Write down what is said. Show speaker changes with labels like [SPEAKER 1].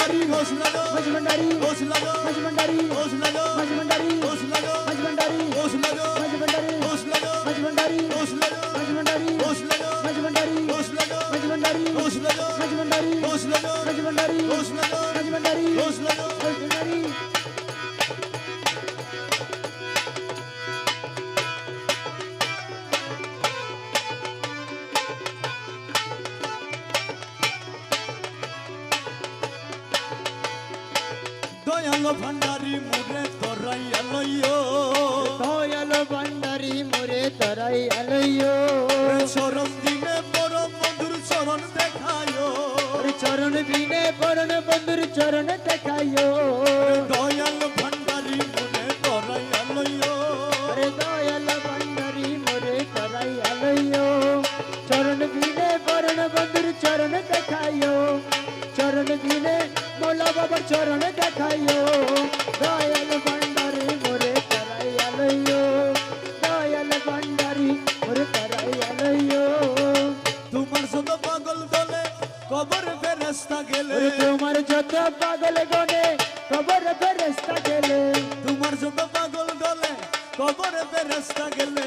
[SPEAKER 1] Majmandari,
[SPEAKER 2] Osulago,
[SPEAKER 1] Majmandari,
[SPEAKER 2] Osulago,
[SPEAKER 1] Majmandari,
[SPEAKER 2] Osulago,
[SPEAKER 1] Majmandari,
[SPEAKER 2] Osulago,
[SPEAKER 1] Majmandari,
[SPEAKER 2] Osulago,
[SPEAKER 1] Majmandari,
[SPEAKER 2] Osulago,
[SPEAKER 1] Majmandari,
[SPEAKER 2] Osulago,
[SPEAKER 1] Majmandari,
[SPEAKER 2] Osulago,
[SPEAKER 1] Majmandari,
[SPEAKER 2] Osulago,
[SPEAKER 1] Majmandari,
[SPEAKER 2] Osulago,
[SPEAKER 1] Majmandari,
[SPEAKER 2] Osulago,
[SPEAKER 1] Majmandari,
[SPEAKER 2] Osulago,
[SPEAKER 1] Majmandari,
[SPEAKER 2] Osulago.
[SPEAKER 1] Majmandari.
[SPEAKER 2] দয়ালো ভান্ডারি মুরে তোরাই আলইও
[SPEAKER 1] দয়ালো ভান্ডারি মোরে তরাই আলইও
[SPEAKER 2] চরণ দিনে পরম বন্ধুর চরণ দেখায়ো
[SPEAKER 1] চরণ বিনে পরণ বন্ধুর চরণ দেখাইও
[SPEAKER 2] দয়ালো ভান্ডারি মুরে তোরাই আলইও
[SPEAKER 1] আরে দয়াল ভান্ডারি মোরে তরাই আলইও চরণ বিনে পরণ বন্ধুর চরণ দেখাইও চরণ বিনে মোলা বাবার চরণ দেখাইও দয়াল ভান্ডারি মোরে তরাই আলইও দয়াল ভান্ডারি মোরে তরাই আলইও
[SPEAKER 2] তোমার যত পাগল দলে কবর ফেরেস্তা গেলে
[SPEAKER 1] ওরে তোমার যত পাগল গনে কবর ফেরেশতা গেলে
[SPEAKER 2] তোমার যত পাগল দলে কবর ফেরেস্তা গেলে